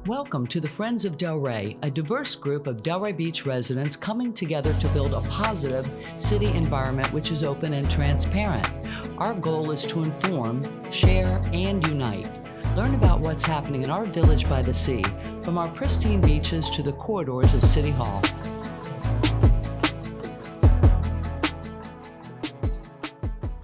Welcome to the Friends of Delray, a diverse group of Delray Beach residents coming together to build a positive city environment which is open and transparent. Our goal is to inform, share, and unite. Learn about what's happening in our village by the sea, from our pristine beaches to the corridors of City Hall.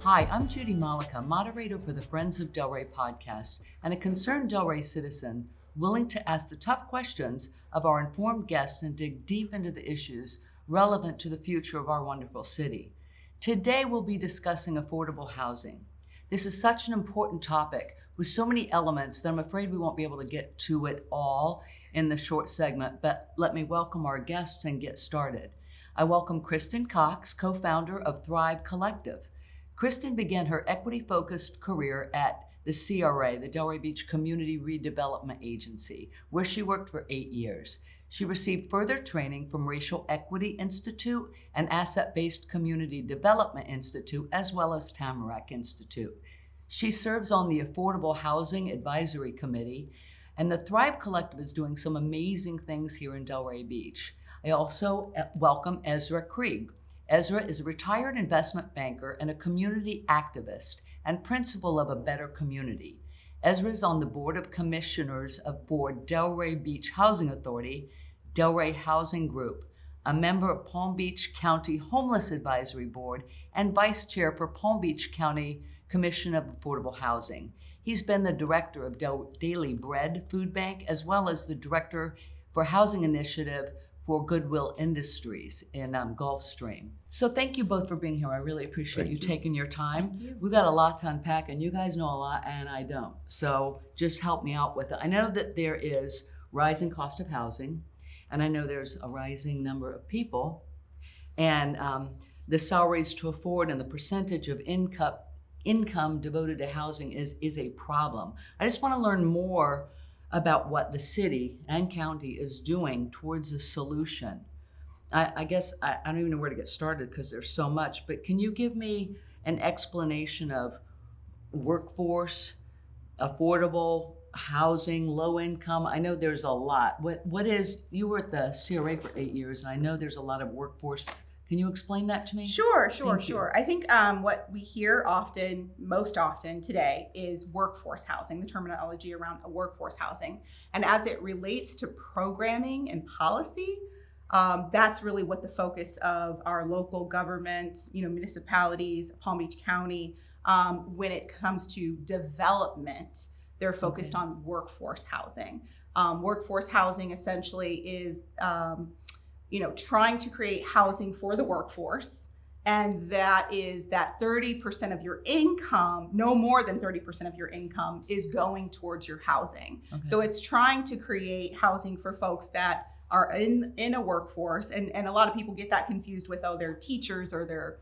Hi, I'm Judy Malika, moderator for the Friends of Delray podcast, and a concerned Delray citizen willing to ask the tough questions of our informed guests and dig deep into the issues relevant to the future of our wonderful city. Today, we'll be discussing affordable housing. This is such an important topic with so many elements that I'm afraid we won't be able to get to it all in the short segment, but let me welcome our guests and get started. I welcome Kristen Cox, co-founder of Thrive Collective. Kristen began her equity-focused career at the CRA, the Delray Beach Community Redevelopment Agency, where she worked for 8 years. She received further training from Racial Equity Institute and Asset-Based Community Development Institute, as well as Tamarack Institute. She serves on the Affordable Housing Advisory Committee, and the Thrive Collective is doing some amazing things here in Delray Beach. I also welcome Ezra Krieg. Ezra is a retired investment banker and a community activist and principal of A Better Community. Ezra is on the Board of Commissioners for Delray Beach Housing Authority, Delray Housing Group, a member of Palm Beach County Homeless Advisory Board, and vice chair for Palm Beach County Commission of Affordable Housing. He's been the director of Daily Bread Food Bank, as well as the director for Housing Initiative for Goodwill Industries in Gulfstream. So thank you both for being here. I really appreciate you taking your time. We've got a lot to unpack, and you guys know a lot, and I don't. So just help me out with it. I know that there is rising cost of housing, and I know there's a rising number of people, and the salaries to afford and the percentage of income devoted to housing is a problem. I just want to learn more about what the city and county is doing towards a solution. I guess I don't even know where to get started because there's so much, but can you give me an explanation of workforce, affordable housing, low income? I know there's a lot. What is, you were at the CRA for 8 years, and I know there's a lot of workforce. Can you explain that to me? Sure. I think what we hear most often today is workforce housing, the terminology around workforce housing. And as it relates to programming and policy, that's really what the focus of our local governments, municipalities, Palm Beach County, when it comes to development, they're focused on workforce housing. Workforce housing essentially is trying to create housing for the workforce. And that is that 30% of your income, no more than 30% of your income is going towards your housing. Okay. So it's trying to create housing for folks that are in a workforce. And a lot of people get that confused with, they're teachers or they're,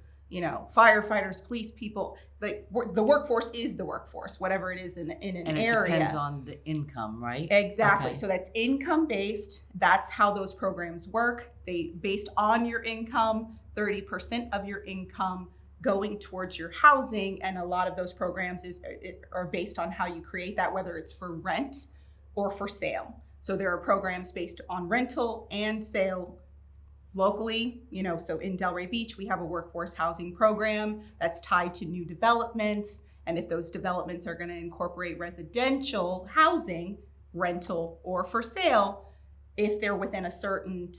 firefighters, police people. The workforce is the workforce, whatever it is in an area. And it depends on the income, right? Exactly. Okay. So that's income based. That's how those programs work. They based on your income, 30% of your income going towards your housing. And a lot of those programs are based on how you create that, whether it's for rent or for sale. So there are programs based on rental and sale locally, so in Delray Beach, we have a workforce housing program that's tied to new developments. And if those developments are going to incorporate residential housing, rental or for sale, if they're within a certain,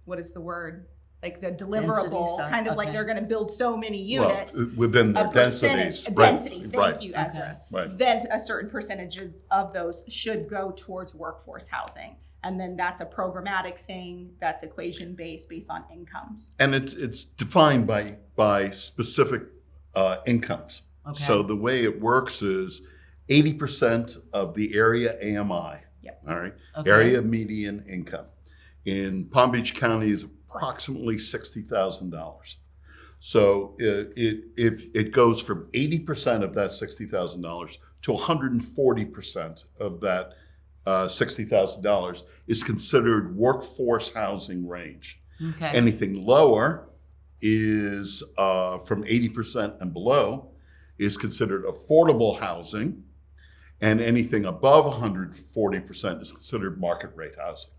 what is the word? Like the deliverable, kind of like they're going to build so many units. Well, within the densities. Density, thank you, right. Ezra. Right. Then a certain percentage of those should go towards workforce housing. And then that's a programmatic thing that's equation-based based on incomes. And it's defined by specific incomes. Okay. So the way it works is 80% of the area AMI, yep. All right, area median income. In Palm Beach County is approximately $60,000. So if it goes from 80% of that $60,000 to 140% of that $60,000 is considered workforce housing range. Okay. Anything lower is from 80% and below is considered affordable housing. and anything above 140% is considered market rate housing.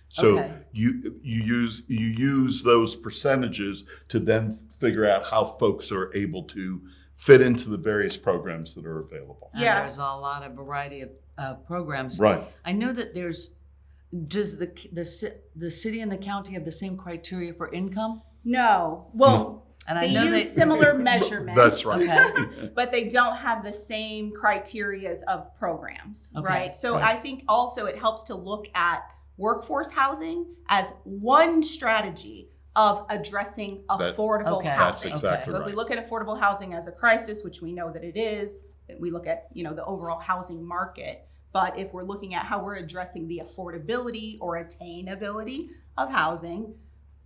So Okay. you use those percentages to then figure out how folks are able to fit into the various programs that are available. And Yeah. there's a lot of variety of programs. Right. I know that does the city and the county have the same criteria for income? No. Well, And they I know use similar measurements. That's right. Okay. But they don't have the same criterias of programs, Okay, right? So right. I think also it helps to look at workforce housing as one strategy of addressing affordable Okay. housing. That's exactly So if right. we look at affordable housing as a crisis, which we know that it is, we look at, the overall housing market. But if we're looking at how we're addressing the affordability or attainability of housing,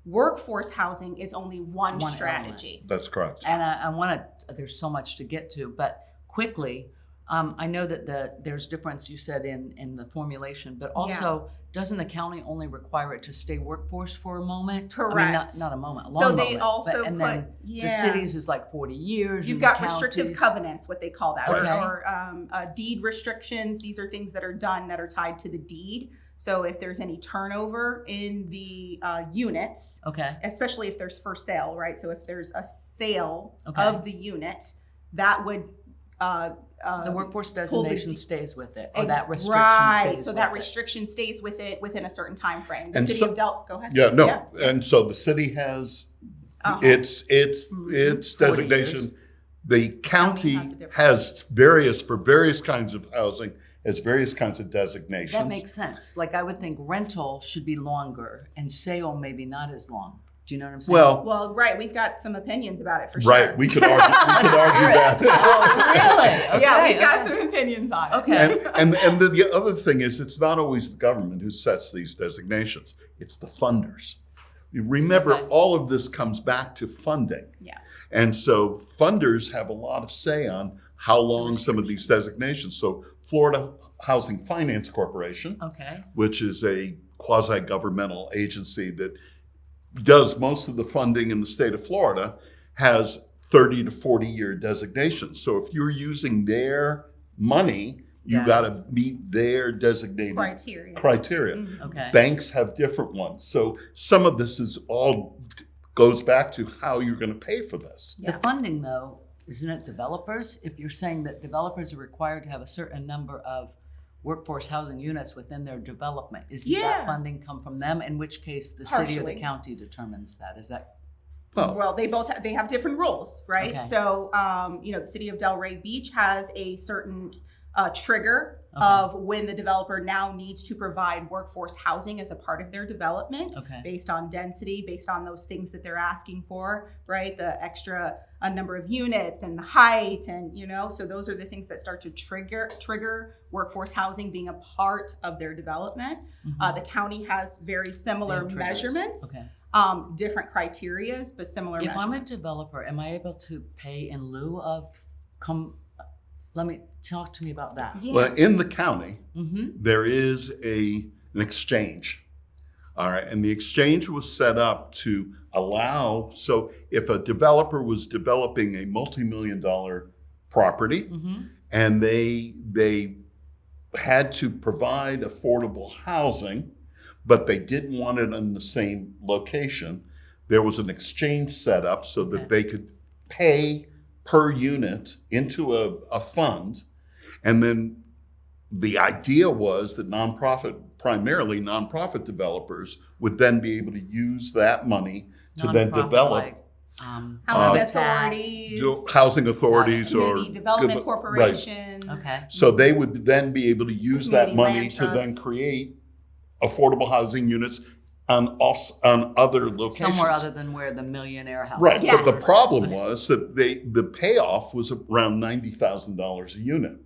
workforce housing is only one One strategy. That's correct. And I want to, there's so much to get to, but quickly, I know that there's difference you said in the formulation, but also doesn't the county only require it to stay workforce for a moment? I mean, Correct. not a moment, a So long they moment. also and put, then the cities is like 40 years. You've and got the restrictive counties- covenants, what they call that, Okay. or deed restrictions. These are things that are done that are tied to the deed. So if there's any turnover in the units, Okay. especially if there's for sale, right? So if there's a sale Okay. of the unit, that would The workforce pull the designation de- stays with it, or that restriction right. stays So with that it. restriction stays with it within a certain time frame. The And city so- of Go ahead. Yeah, no. And so the city has Uh-huh. its 40 designation. years. The county has a different- has various kinds of housing, has various kinds of designations. That makes sense. Like I would think rental should be longer and sale maybe not as long. Do you know what I'm saying? Well, Right. We've got some opinions about it for sure. right. We could argue that. Oh, really? Okay, Yeah, we've got okay. some opinions on it. Okay. And the other thing is, it's not always the government who sets these designations. It's the funders. You remember, Okay. all of this comes back to funding. Yeah. And so funders have a lot of say on how long some of these designations. So Florida Housing Finance Corporation, Okay. which is a quasi-governmental agency that does most of the funding in the state of Florida, has 30 to 40-year designations. So if you're using their money, you Yeah. got to meet their designated criteria. Mhm. Okay. Banks have different ones. So some of this is all goes back to how you're going to pay for this. Yeah. The funding, though, isn't it developers? If you're saying that developers are required to have a certain number of workforce housing units within their development, isn't Yeah. that funding come from them? In which case, the city or the Partially. county determines that. Is that Oh. Well, they have different rules, right? Okay. So, the city of Delray Beach has a certain trigger Okay. of when the developer now needs to provide workforce housing as a part of their development, okay? based on density, based on those things that they're asking for, right? The extra number of units and the height, and so those are the things that start to trigger workforce housing being a part of their development. Mhm. The county has very They similar have triggers. measurements. Okay. Different criterias, but similar If I'm a measurements. developer, am I able to pay in lieu of let me talk to me about that. Yeah. Well, in the county, Mm-hmm. there is an exchange. All right. And the exchange was set up to allow, so if a developer was developing a multi-million-dollar property Mm-hmm. and they had to provide affordable housing, but they didn't want it in the same location, there was an exchange set up so that Okay. they could pay per unit into a fund. And then the idea was that primarily nonprofit developers would then be able to use that money to then develop Housing habitat. authorities, housing authorities or community development right. corporations. Okay. So they would then be able to use that Community money land to then trusts. create affordable housing units on other locations. Somewhere other than where the millionaire house Right, is. Yes. but the problem was that the payoff was around $90,000 a unit.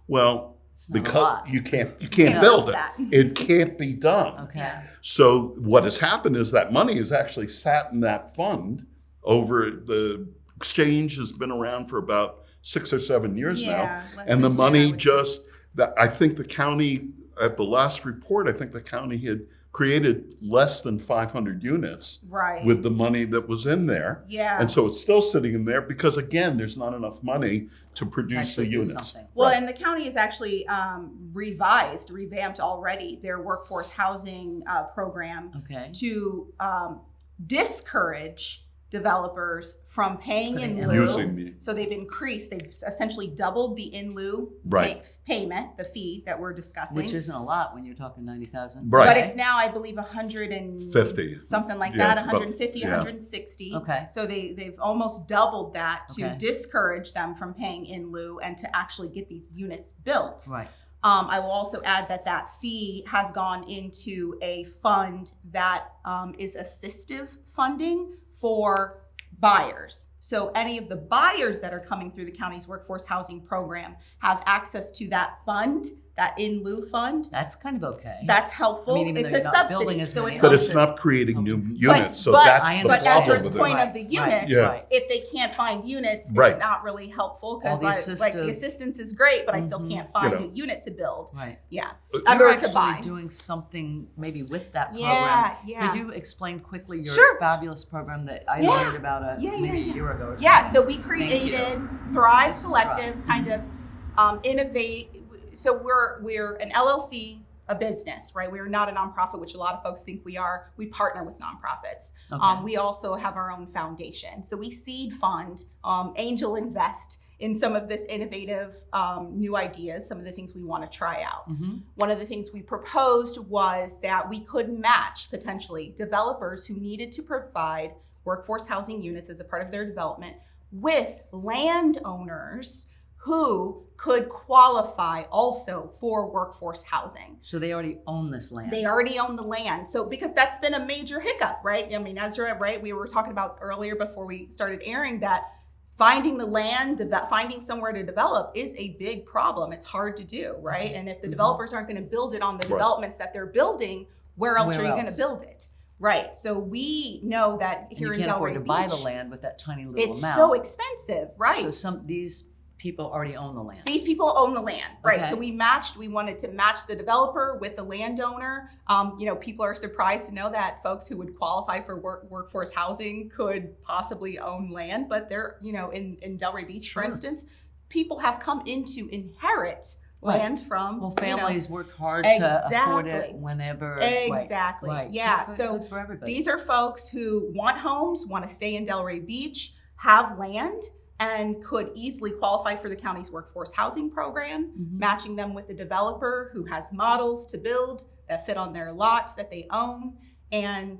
Well, It's not a because lot. you can't Can't build build it. that. It can't be done. Okay. Yeah. So what has happened is that money has actually sat in that fund over the exchange has been around for about 6 or 7 years Yeah, now. less And the than 10, I money would I think the county, at the last report, I think the county had created less than 500 units Right. with the money that was in there. Yeah. And so it's still sitting in there because, again, there's not enough money to produce Actually the do units. something. Well, Right. and the county has actually revamped already their workforce housing program Okay. to discourage developers from paying Putting in in lieu. Using the- So they've essentially doubled the in lieu Right. payment, the fee that we're discussing. Which isn't a lot when you're talking 90,000. Right. But it's now, I believe, 50. something like Yeah, that, it's about- 150, yeah. 160. Okay. So they've almost doubled that to Okay. discourage them from paying in lieu and to actually get these units built. Right. I will also add that fee has gone into a fund that is assistive funding for buyers. So any of the buyers that are coming through the county's workforce housing program have access to that fund, that in lieu fund. That's kind of okay. That's helpful. I mean, even It's though a you're not building subsidy, as so many it But helps. it's not creating new Okay. units, so But- that's the but But problem Ezra's with point it. of the units, Yeah. Right. if they can't find units, Right. it's not really helpful All because the like the assistive- assistance is great, but I still Mhm. can't find You know. a unit to build. Right. Yeah. You're Or to actually buy. doing something maybe with that program. Yeah, yeah. Could you explain quickly your Sure. fabulous program that I Yeah. learned about Yeah, maybe yeah, a year ago or something? Yeah, so we Thank created you. Thrive This is Collective, Thrive. kind of innovate. So we're an LLC, a business, right? We are not a nonprofit, which a lot of folks think we are. We partner with nonprofits. Okay. We also have our own foundation. So we seed fund, angel invest in some of this innovative new ideas, some of the things we want to try out. Mm-hmm. One of the things we proposed was that we could match potentially developers who needed to provide workforce housing units as a part of their development with landowners who could qualify also for workforce housing. So they already own this land. They already own the land. So because that's been a major hiccup, right? I mean, Ezra, right? We were talking about earlier before we started airing that finding the land, finding somewhere to develop is a big problem. It's hard to do, right? And if the developers aren't going to build it on the Right. developments that they're building, where else Where are you going to else? build it? Right. So we know that And here you in can't afford Delray to Beach, buy the land with that tiny little it's amount. so expensive, right? So these people already own the land. These people own the land, right? Okay. So we wanted to match the developer with the landowner. People are surprised to know that folks who would qualify for workforce housing could possibly own land, but they're, in Delray Beach, for Sure. instance, people have come in to inherit Right. land from, Well, families work hard to afford it Exactly. whenever. Exactly. Right. Yeah. Good for, So good for everybody. these are folks who want homes, want to stay in Delray Beach, have land, and could easily qualify for the county's workforce housing program, Mhm. matching them with a developer who has models to build that fit on their lots that they own, and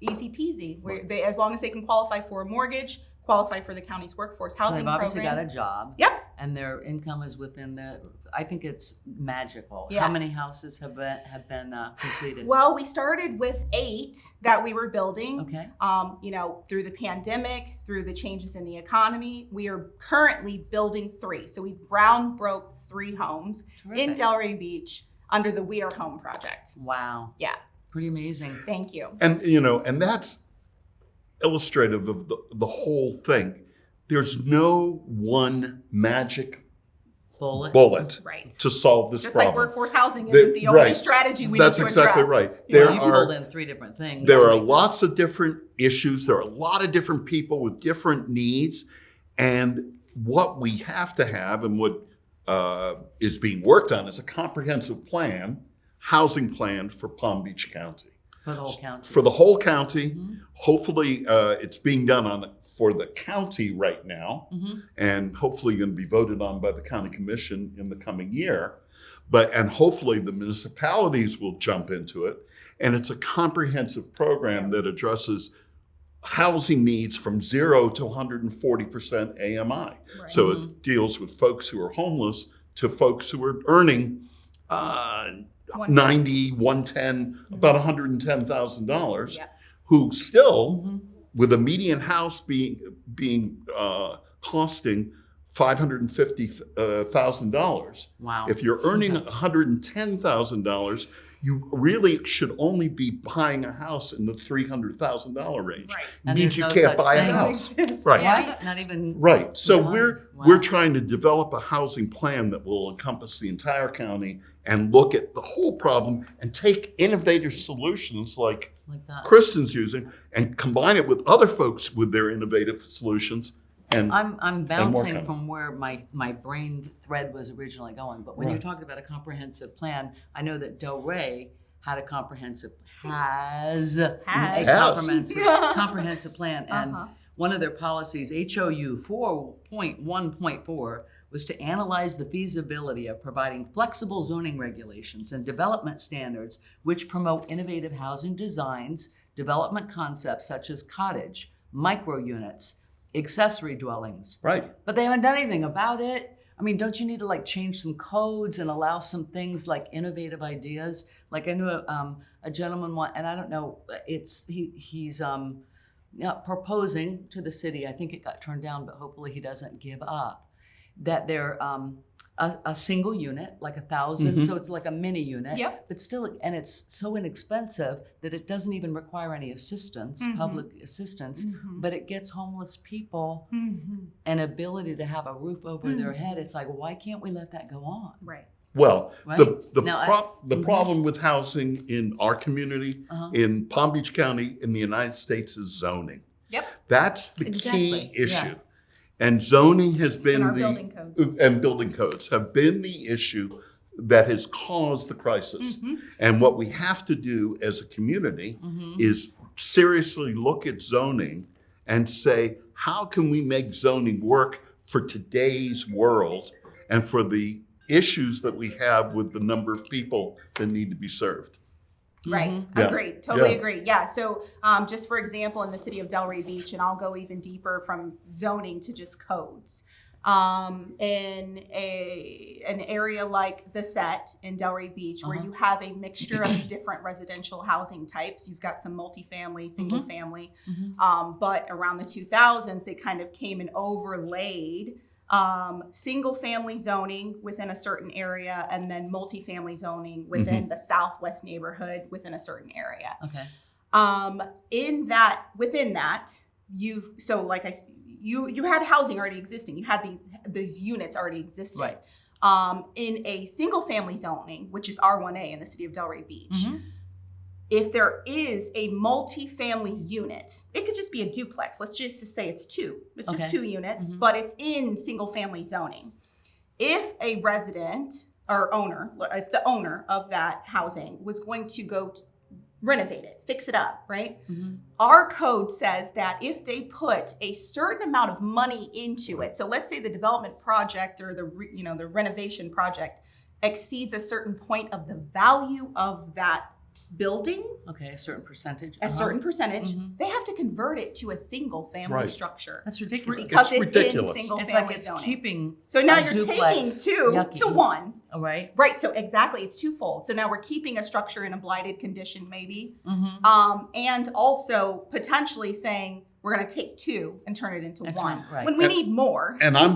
easy peasy. As long as they can qualify for a mortgage, qualify for the county's workforce So housing they've obviously program. got a job. Yep. And their income is within I think it's magical. How many Yes. houses have been completed? Well, we started with 8 that we were building. Okay. Through the pandemic, through the changes in the economy, we are currently building 3. So we ground broke 3 homes in Terrific. Delray Beach under the We Are Home project. Wow. Yeah, Pretty amazing. thank you. And and that's illustrative of the whole thing. There's no one magic bullet Right. to solve this Just problem. like workforce housing There- isn't the only right. strategy we That's need to exactly address. right. Yeah. There You are pulled in 3 different things. there are lots of different issues. There are a lot of different people with different needs, and what we have to have, and what is being worked on, is a comprehensive plan, housing plan for Palm Beach County. For the whole county. For the whole county. Mhm. Hopefully, it's being done for the county right now, Mhm. and hopefully going to be voted on by the county commission in the coming year. And hopefully the municipalities will jump into it. And it's a comprehensive program that addresses housing needs from 0 to 140% AMI. Right. So it deals with folks who are homeless to folks who are earning 90, 110, about $110,000, Yep. who still, Mhm. with a median house being costing $550,000. Wow. If you're earning $110,000, you really should only be buying a house in the $300,000 range. Right. And Means there's you no can't such buy a thing. house. Exists. Right. Yeah. Right? Not even. Right. So Wow. we're Wow. trying to develop a housing plan that will encompass the entire county and look at the whole problem and take innovative solutions like that. Kristen's using and combine it with other folks with their innovative solutions. And I'm work on bouncing it. from where my brain thread was originally going. But when you Right. talked about a comprehensive plan, I know that Delray had a has a comprehensive plan. And one of their policies, HOU 4.1.4, was to analyze the feasibility of providing flexible zoning regulations and development standards which promote innovative housing designs, development concepts such as cottage, micro units, accessory dwellings. right. But they haven't done anything about it. I mean, don't you need to like change some codes and allow some things like innovative ideas? Like I knew a gentleman and I don't know, he's proposing to the city. I think it got turned down, but hopefully he doesn't give up. That they're a single unit, like 1,000, so it's like a mini unit. Yep. But still, and it's so inexpensive that it doesn't even require any assistance, public assistance, but it gets homeless people an ability to have a roof over their head. It's like, why can't we let that go on? Right. Well, Right. the problem with housing in our community, in Palm Beach County, in the United States, is zoning. Yep. That's the Exactly, key issue. yeah. And zoning has been And our building codes. and building codes have been the issue that has caused the crisis. Mm-hmm. And what we have to do as a community is seriously look at zoning and say, how can we make zoning work for today's world and for the issues that we have with the number of people that need to be served? Right. Yeah. Agree. Totally Yeah. agree. Yeah. So just for example, in the city of Delray Beach, and I'll go even deeper from zoning to just codes. In an area like the Set in Delray Beach, where you have a mixture of different residential housing types, you've got some multifamily, single family, but around the 2000s, they kind of came and overlaid single family zoning within a certain area and then multifamily zoning within the southwest neighborhood within a certain area. Okay. Within that, you had housing already existing. You had these units already existing. Right. In a single family zoning, which is R1A in the city of Delray Beach, if there is a multi-family unit, it could just be a duplex. Let's just say it's two. It's just 2 units, but it's in single family zoning. If a resident or owner, if the owner of that housing was going to go renovate it, fix it up, right? Our code says that if they put a certain amount of money into it, so let's say the development project or the renovation project exceeds a certain point of the value of that building, Okay, a certain percentage. a certain percentage, they have to convert it to a single family Right. structure. That's ridiculous. Because It's it's ridiculous. in single It's family like it's zoning. keeping. So now a you're duplex taking 2 yucky. to 1. All right. Right, so exactly, it's twofold. So now we're keeping a structure in a blighted condition, maybe, and also potentially saying we're going to take 2 and turn it into And 1 turn- right. when we need more. And I've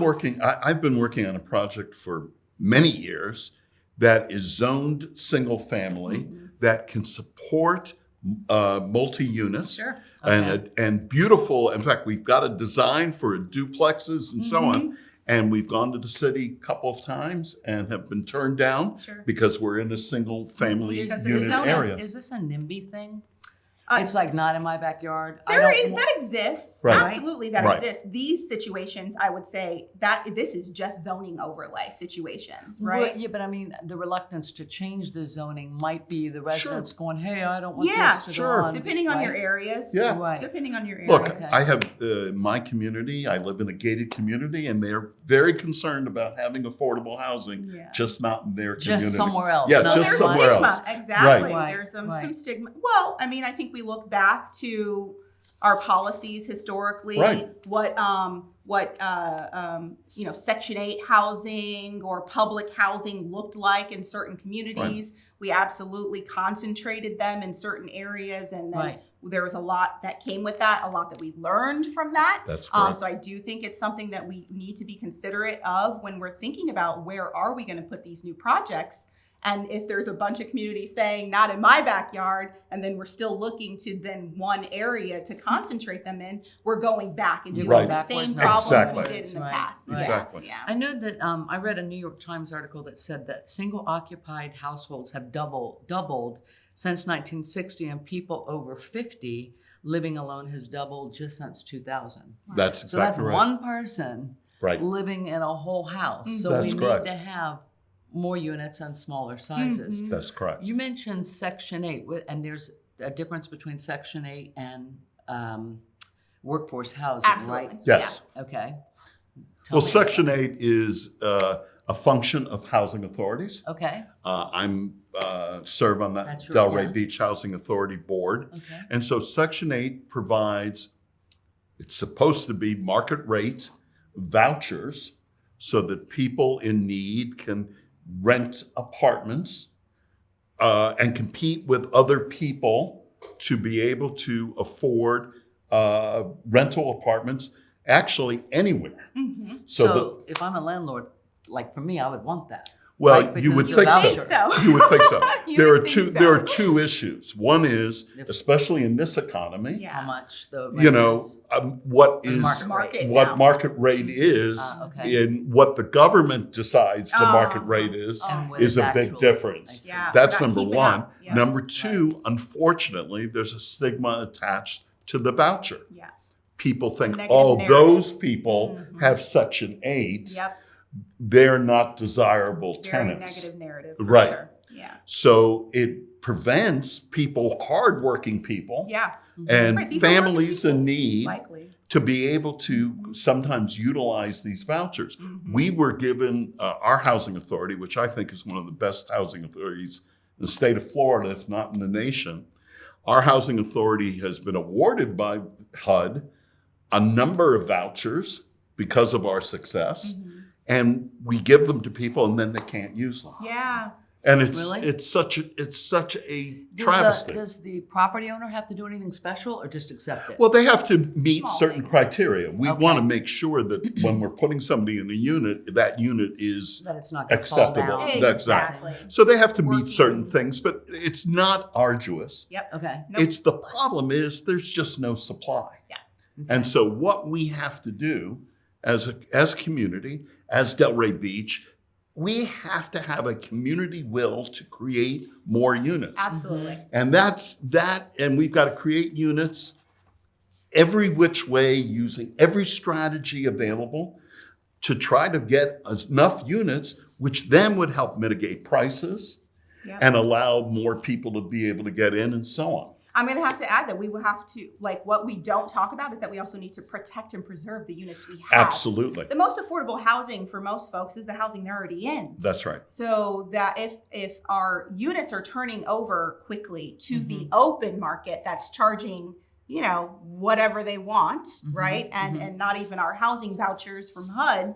been working on a project for many years that is zoned single family that can support multi-units. Sure. And beautiful. In fact, we've got a design for duplexes and so on. And we've gone to the city a couple of times and have been turned down Sure. because we're in a single family Because of the unit zoning. area. Is this a NIMBY thing? Uh, It's like not in my backyard. That exists. Right. Absolutely, that Right. exists. These situations, I would say that this is just zoning overlay situations, right? Well, yeah, but I mean, the reluctance to change the zoning might be the residents going, "Hey, I don't want Yeah, this to sure. go on." Depending on right? your areas. Yeah. Right. Depending on your area. Look, Okay. I have my community. I live in a gated community, and they're very concerned about having affordable housing, Yeah. just not in their Just community. somewhere else. Yeah, not just There's somewhere stigma. else. Exactly. Right. There's some Right. stigma. Well, I mean, I think we look back to our policies historically, Right. what Section 8 housing or public housing looked like in certain communities. We absolutely concentrated them in certain areas, and then Right. there was a lot that came with that, a lot that we learned from that. That's correct. So I do think it's something that we need to be considerate of when we're thinking about where are we going to put these new projects. And if there's a bunch of communities saying, not in my backyard, and then we're still looking to then one area to concentrate them in, we're going back and doing Right. the same Backwards, problems Exactly. we did in the Right. past. Right. Exactly. Yeah. I know that I read a New York Times article that said that single occupied households have doubled since 1960, and people over 50 living alone has doubled just since 2000. That's So that's exactly right. one person Right. living in a whole house. So That's we correct. need to have more units and smaller sizes. Mhm. That's correct. You mentioned Section 8, and there's a difference between Section 8 and workforce housing, Absolutely. right? Yes. Okay. Well, Tell me Section about 8 is a function of housing authorities. it. Okay. I'm serve on that That's right, Delray yeah. Beach Housing Authority board. Okay. And so Section 8 provides, it's supposed to be market rate vouchers so that people in need can rent apartments and compete with other people to be able to afford rental apartments actually anywhere. Mhm. So if I'm a landlord, like for me, I would want that. Well, Right, you because would you think allow so. it. So. You would think so. You There would are think two. so. There are two issues. One is, Yep. especially in this economy, Yeah. How much the you rent know, is. what The is market what now. market rate is, Okay. and what the government decides the market Uh-huh. rate is And what is is a big actually- difference. I see. Yeah. That's We're not number keeping one. up. Yeah. Number two, unfortunately, there's a stigma attached to the voucher. Yeah. People think, Negative oh, narrative. those people Mhm. have Section 8. Yep. They're not desirable Very tenants. negative narrative. For Right. Sure. Yeah. So it prevents people, hardworking people, Yeah. and Right, these are working families in need Likely. to be able to sometimes utilize these vouchers. Mhm. We were given our housing authority, which I think is one of the best housing authorities in the state of Florida, if not in the nation. Our housing authority has been awarded by HUD a number of vouchers because of our success, Mhm. and we give them to people and then they can't use them. Yeah. And it's Really? it's such a Does travesty. does the property owner have to do anything special or just accept it? Well, they have to meet Small certain things. criteria. We Okay. want to make sure that when we're putting somebody in a unit, that unit is that it's not going to fall acceptable. down. That's Exactly. so they have to meet Working. certain things, but it's not arduous. Yep. Okay. Nope. It's the problem is there's just no supply. And so what we have to do as a community, as Delray Beach, we have to have a community will to create more units. Absolutely. And that's that, and we've got to create units every which way using every strategy available to try to get enough units, which then would help mitigate prices Yep. and allow more people to be able to get in and so on. I'm going to have to add that we will have to, like, what we don't talk about is that we also need to protect and preserve the units we have. Absolutely. The most affordable housing for most folks is the housing they're already in. That's right. So that if our units are turning over quickly to Mm-hmm. the open market that's charging, you know, whatever they want, Mhm, right? And mhm. and not even our housing vouchers from HUD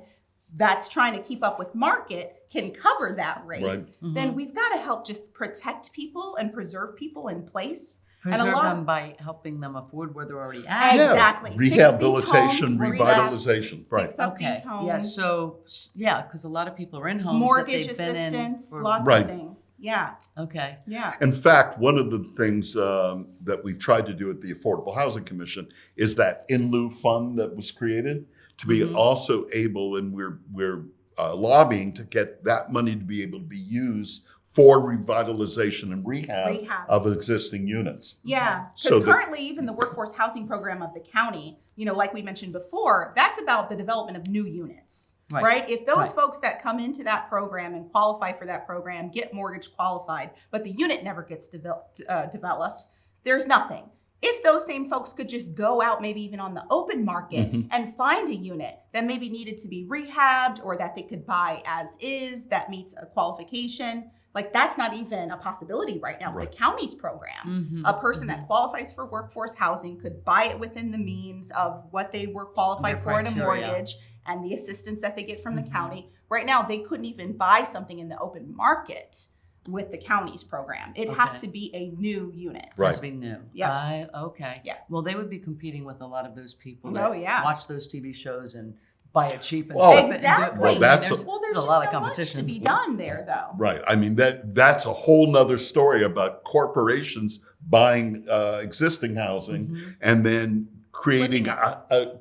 that's trying to keep up with market can cover that rate, Right. then we've got to help just protect people and preserve people in place. Preserve lot- them by helping them afford where they're already at. Yeah. Exactly. Fix these Rehabilitation, homes, revitalization. Right. Fix up Okay. these homes. Yeah. So yeah, because a lot of people are in homes mortgage that they've been assistance, in. lots Right. of things. Yeah. Okay. Yeah. In fact, one of the things that we've tried to do at the Affordable Housing Commission is that in lieu fund that was created to be Mhm. also able, and we're lobbying to get that money to be able to be used for revitalization and rehab of existing units. Yeah, So because that- currently even the workforce housing program of the county, you know, like we mentioned before, that's about the development of new units, Right. right? If those Right. folks that come into that program and qualify for that program get mortgage qualified, but the unit never gets developed, there's nothing. If those same folks could just go out, maybe even on the open market Mhm. and find a unit that maybe needed to be rehabbed or that they could buy as is that meets a qualification, like that's not even a possibility right now with Right. the county's program. Mhm, A person mhm. that qualifies for workforce housing could buy it within the means of what they were qualified Their for in a criteria. mortgage and the assistance that they get from Mhm. the county. Right now, they couldn't even buy something in the open market with the county's program. It has Okay. to be a new unit. It has Right. to be new. Yeah. Okay. Yeah. Well, they would be competing with a lot of those people Oh, that yeah. watch those TV shows and buy it cheap and Oh, flip it and do it. Exactly. Well, that's there's, Well, there's there's a just lot of so much competition to be done there, though. Right. I mean, that's a whole nother story about corporations buying existing housing and then creating,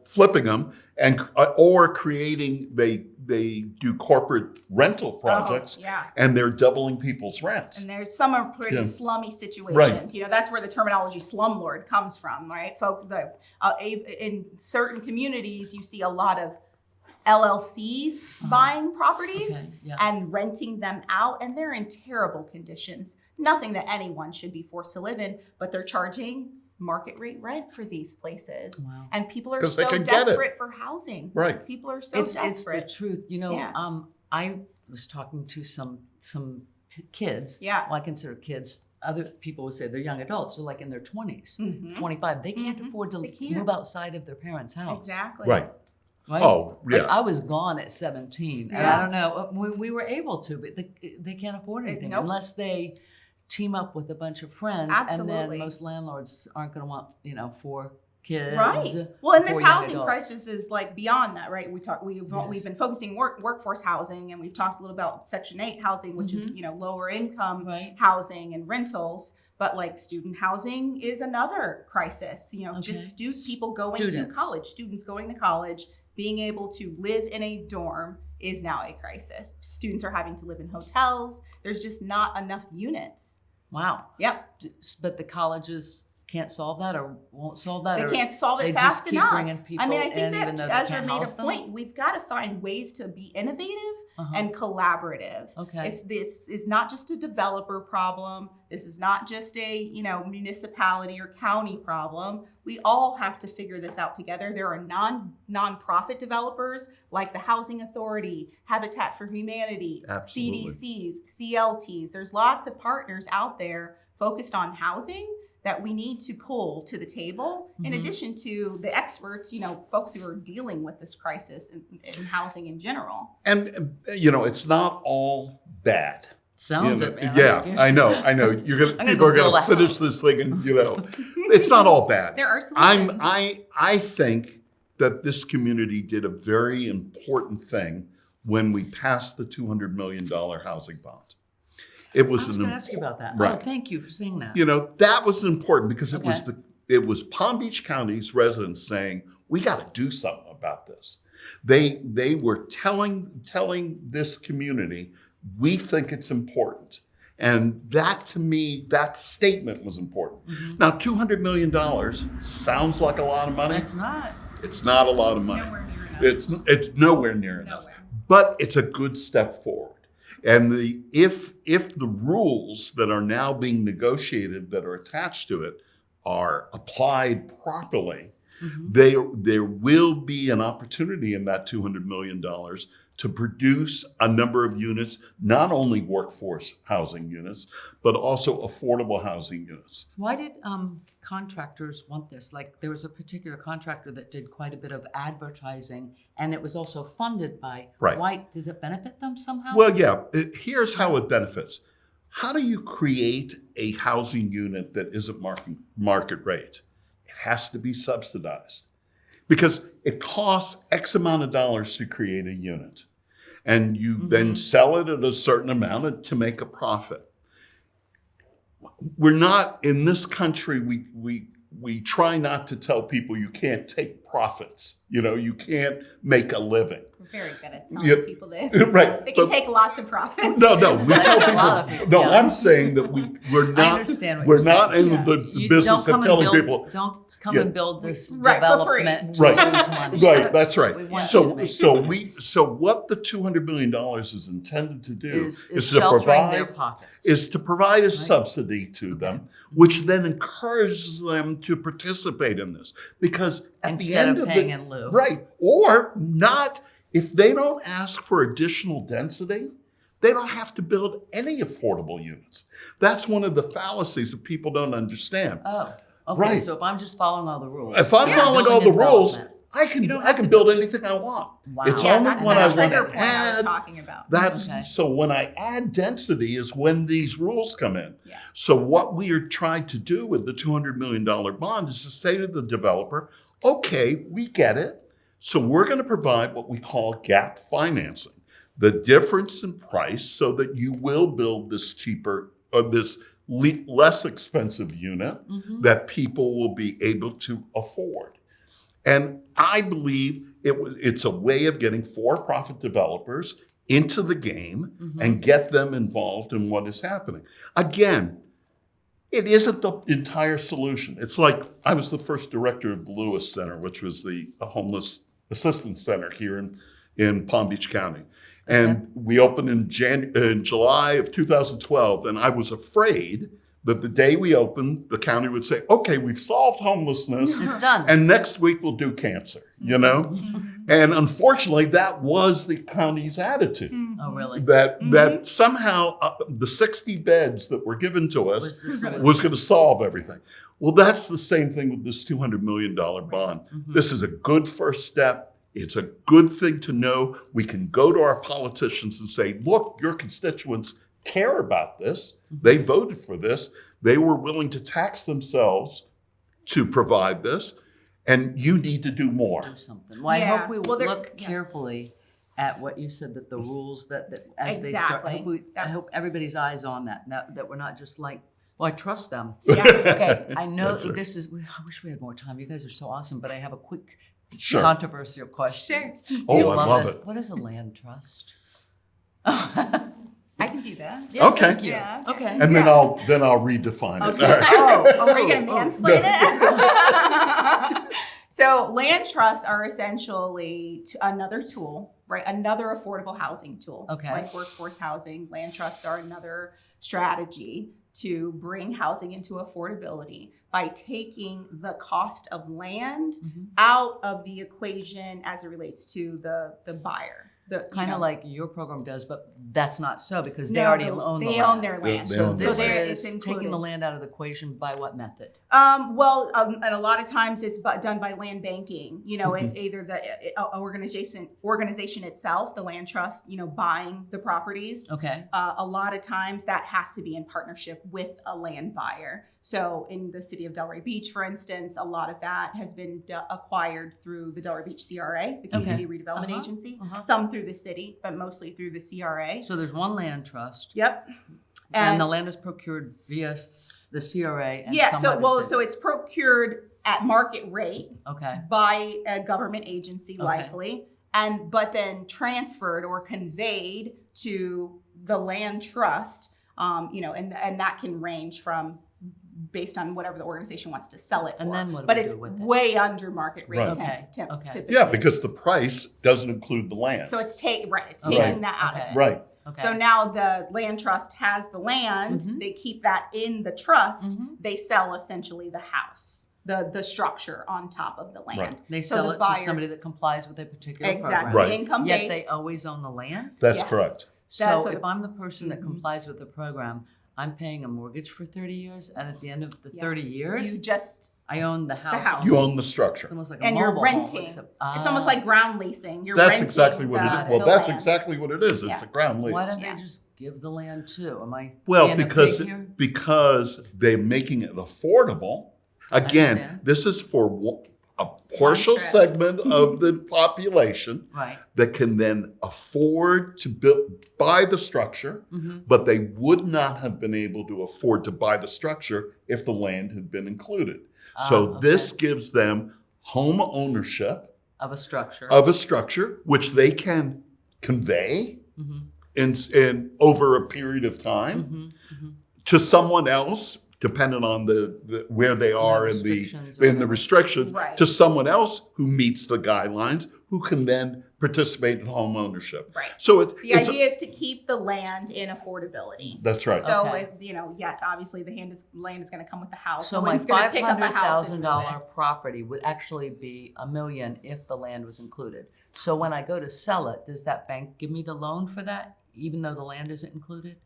flipping them, and or creating, they do corporate rental projects, and they're doubling people's rents. And there's some are pretty slummy situations. Right. You know, that's where the terminology slumlord comes from, right? In certain communities, you see a lot of LLCs buying properties and renting them out, and they're in terrible conditions. Nothing that anyone should be forced to live in, but they're charging market rate rent for these places. Wow. And people are 'Cause they so can get it. desperate for housing. Right. People are so It's desperate. the truth. You know, I was talking to some kids. Yeah. Well, I consider kids. Other people would say they're young adults. They're like in their 20s, Mhm. 25. They can't afford to They can't. move outside of their parents' house. Exactly. Right. Right? Oh, yeah. Like, I was gone at 17, and I don't know. We were able to, but they can't afford anything Nope. unless they team up with a bunch of friends. And Absolutely. then most landlords aren't going to want 4 kids. Right. Well, and this 4 young housing adults. crisis is like beyond that, right? We've Yes. been focusing workforce housing, and we've talked a little about Section 8 housing, which is lower income Right. housing and rentals. But like student housing is another crisis. Just people going to Students. college, students going to college, being able to live in a dorm is now a crisis. Students are having to live in hotels. There's just not enough units. Wow. Yep. But the colleges can't solve that or won't solve that. They or can't solve they it just fast keep enough. bringing people I think in, even that though they Ezra can't made a house them? point. We've got to find ways to be innovative and collaborative. Okay. This is not just a developer problem. This is not just a municipality or county problem. We all have to figure this out together. There are non-profit developers like the Housing Authority, Habitat for Humanity, Absolutely. CDCs, CLTs. There's lots of partners out there focused on housing that we need to pull to the table, in addition to the experts, folks who are dealing with this crisis in housing in general. And it's not all bad. Sounds it, man. Yeah, I know. You're gonna people go are build gonna a finish house. this thing, and it's not all bad. There are solutions. I think that this community did a very important thing when we passed the $200 million housing bond. It was I was going to ask you about that. Right. Oh, thank you for saying that. That was important because it Okay. was Palm Beach County's residents saying, we got to do something about this. They were telling this community, we think it's important. And that, to me, that statement was important. Now, $200 million sounds like a lot of money. It's not. It's not a lot of money. Nowhere near enough. It's nowhere near enough. Nowhere. But it's a good step forward. And if the rules that are now being negotiated that are attached to it are applied properly, there will be an opportunity in that $200 million to produce a number of units, not only workforce housing units, but also affordable housing units. Why did contractors want this? Like, there was a particular contractor that did quite a bit of advertising, and it was also funded by. Right. Why does it benefit them somehow? Well, yeah, here's how it benefits. How do you create a housing unit that isn't market rate? It has to be subsidized because it costs X amount of dollars to create a unit. And you then sell it at a certain amount to make a profit. We're not, in this country, we try not to tell people you can't take profits. You can't make a living. We're very good at telling people that Right. they can take lots of profits. No, we tell A lot of people. people, No, yeah. I'm saying that we're not. I understand what we're you're not saying. in the You business don't of come and telling build- people. Don't come Yeah. and build this Right, for free. development to Right. lose money. Right, that's We right. want you to make So what the $200 million is intended to do is to sheltering their provide pockets. a subsidy to them, which then encourages them to participate in this. Because at Instead the end of of paying the in lieu. right, or not, if they don't ask for additional density, they don't have to build any affordable units. That's one of the fallacies that people don't understand. Oh, okay. Right. So if I'm just following all the rules. If I'm following building all the and rules, development. I can build anything I want. Wow. It's Yeah, only that's when the I want trigger to point I was add. talking about. That's Okay. so when I add density is when these rules come in. Yeah. So what we are trying to do with the $200 million bond is to say to the developer, okay, we get it. So we're going to provide what we call gap financing, the difference in price, so that you will build this cheaper or this less expensive unit that people will be able to afford. And I believe it's a way of getting for-profit developers into the game and get them involved in what is happening. Again, it isn't the entire solution. It's like I was the first director of the Lewis Center, which was the homeless assistance center here in Palm Beach County. And we opened in July of 2012, and I was afraid that the day we opened, the county would say, okay, we've solved homelessness, It's done. and next week we'll do cancer, you know? And unfortunately, that was the county's attitude. Oh, really? That somehow the 60 beds that were given to us was going to solve everything. Well, that's the same thing with this $200 million bond. This is a good first step. It's a good thing to know. We can go to our politicians and say, look, your constituents care about this. They voted for this. They were willing to tax themselves to provide this. And you need to do more. Do something. Well, I hope we look carefully at what you said, that the rules that as they start. I hope everybody's eyes on that we're not just like, well, I trust them. Yeah. Okay, I know That's right. this is, I wish we had more time. You guys are so awesome, but I have a quick Sure. controversial question. Sure. Oh, I love this. it. What is a land trust? I can do that. Yes, Okay. thank you. Yeah. Okay. And then I'll redefine it. Okay. All right. Are you going to mansplain it? So land trusts are essentially another tool, right? Another affordable housing tool. Okay. Like workforce housing, land trusts are another strategy to bring housing into affordability by taking the cost of land out of the equation as it relates to the buyer. Kind of like your program does, but that's not so because they already own the land. They own their land. They own So this their land. is taking the land out of the equation by what method? And a lot of times it's done by land banking. You know, it's either the organization itself, the land trust, you know, buying the properties. Okay. A lot of times that has to be in partnership with a land buyer. So in the city of Delray Beach, for instance, a lot of that has been acquired through the Delray Beach CRA, the Community Redevelopment Agency, some through the city, but mostly through the CRA. So there's one land trust. Yep. And the land is procured via the CRA and so it's procured at market rate by a government agency likely, but then transferred or conveyed to the land trust, you know, and that can range from based on whatever the organization wants to sell it for. And then what do but we it's do with it? way under market rate. Right. Typically. Yeah, because the price doesn't include the land. So it's taking that out of it. Right. Okay. So now the land trust has the land, they keep that in the trust, they sell essentially the house, the structure on top of the land. Right. They So sell the it buyer- to somebody that complies with a particular Exactly. program. Right. Income-based. Yet they always own the land? That's Yes. correct. So what if I'm the person that complies with the program, I'm paying a mortgage for 30 years, and at the end of the 30 years, you just I own the house. house. You own the structure. It's almost like a and you're mobile home, renting. except- It's almost like ground leasing. You're That's renting exactly what it is. the Well, that's land. exactly what it is. It's Yeah. a ground lease. Why don't Yeah. they just give the land too? Am I Well, being a because pig here? because they're making it affordable. Again, understand. this is for a partial trip. segment of the population Right. that can then afford to buy the structure, but they would not have been able to afford to buy the structure if the land had been included. So this gives them home ownership Of a structure. of a structure, which they can convey in over a period of time to someone else, depending on the where they are in the restrictions or whatever. restrictions, Right. to someone else who meets the guidelines, who can then participate in home ownership. Right. So The idea is to keep the land in affordability. that's right. So, Okay. if, you know, yes, obviously the land is going to come with the house. So No my one's gonna pick up a house and move $500,000 property would actually be $1 million if the land was included. So when I go to sell it, does that bank give me the loan for that, even though the land isn't included?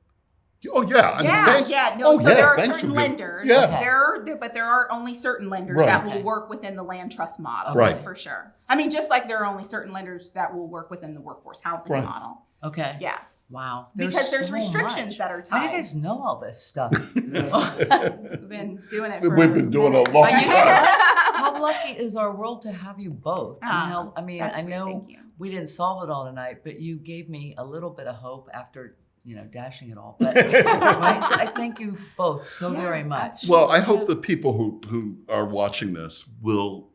Oh yeah. I mean, banks- No, so there are banks certain would be- lenders. Yeah. But there are only certain lenders Right. that will Okay. work within the land trust model, Right. for sure. I mean, just like there are only certain lenders that will work within the workforce housing Right. model. Okay. Yeah, Wow. because there's so restrictions much. that are How do you tied. guys know all this stuff? We've been doing it for We've been doing a minute. long You know time. what? how lucky is our world to have you both? And how, I mean, that's I sweet, know thank you. we didn't solve it all tonight, but you gave me a little bit of hope after, dashing it all. But right? So I thank you both so very much. Well, I hope the people who are watching this will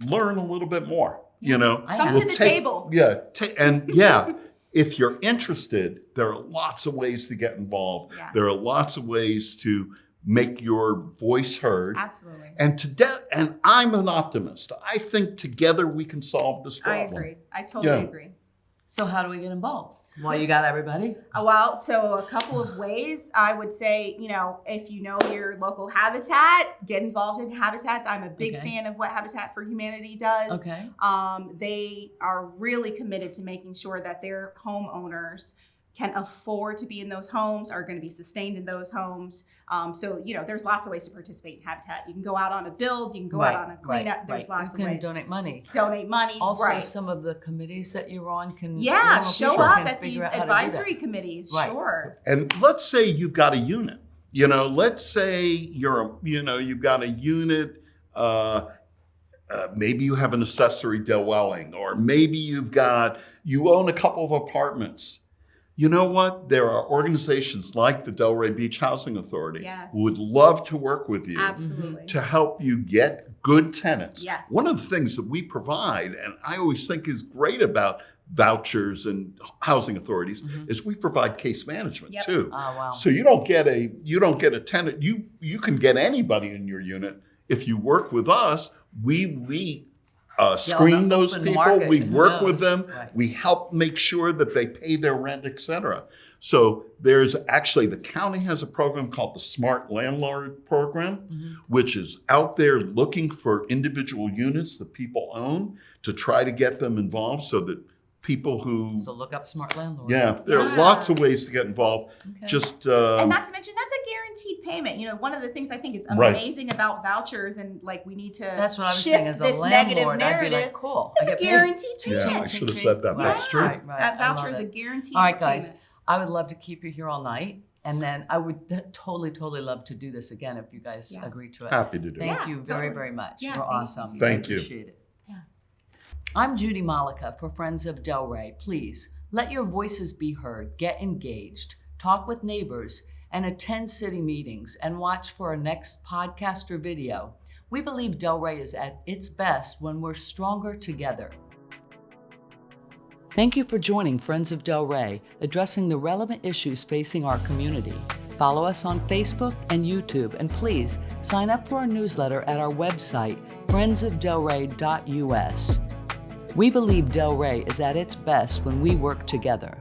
learn a little bit more. Come to the table. If you're interested, there are lots of ways to get involved. Yeah. There are lots of ways to make your voice heard. Absolutely. And I'm an optimist. I think together we can solve this I problem. agree. I totally agree. So how do we get involved? Well, you got everybody? Well, so a couple of ways. I would say, if you know your local habitat, get involved in habitats. I'm a big fan of what Habitat for Humanity does. Okay. They are really committed to making sure that their homeowners can afford to be in those homes, are going to be sustained in those homes. So, there's lots of ways to participate in Habitat. You can go out on a build, you can go out on a cleanup. There's lots of ways. You can donate money. Donate money, Also, some of the committees that you're on can show up at these advisory committees, sure. And let's say you've got a unit. Let's say you've got a unit. Maybe you have an accessory dwelling, or maybe you own a couple of apartments. You know what? There are organizations like the Delray Beach Housing Authority who would love to work with you to help you get good tenants. Yes. One of the things that we provide, and I always think is great about vouchers and housing authorities, is we provide case management too. Oh, wow. So you don't get a tenant. You can get anybody in your unit. If you work with us, we screen those people, we work with them, we help make sure that they pay their rent, etc. So there's actually, the county has a program called the Smart Landlord Program, which is out there looking for individual units that people own to try to get them involved so that people who... So look up Smart Landlord. Yeah, there are lots of ways to get involved. Okay. Just... and not to mention, that's a guaranteed payment. One of the things I think is amazing about vouchers, and we need to that's what I was shift saying as a this negative landlord. narrative. I'd be like, cool. It's a guaranteed payment. Yeah, I should have said that. That's true. Right. That voucher is a guaranteed All right, guys. payment. I would love to keep you here all night. And then I would totally love to do this again if you guys agree to it. Happy to do it. Thank you very, very much. Yeah, You're thank awesome. you. Thank you. Appreciate it. I'm Judy Malika for Friends of Delray. Please let your voices be heard, get engaged, talk with neighbors, and attend city meetings and watch for our next podcast or video. We believe Delray is at its best when we're stronger together. Thank you for joining Friends of Delray, addressing the relevant issues facing our community. Follow us on Facebook and YouTube, and please sign up for our newsletter at our website, friendsofdelray.us. We believe Delray is at its best when we work together.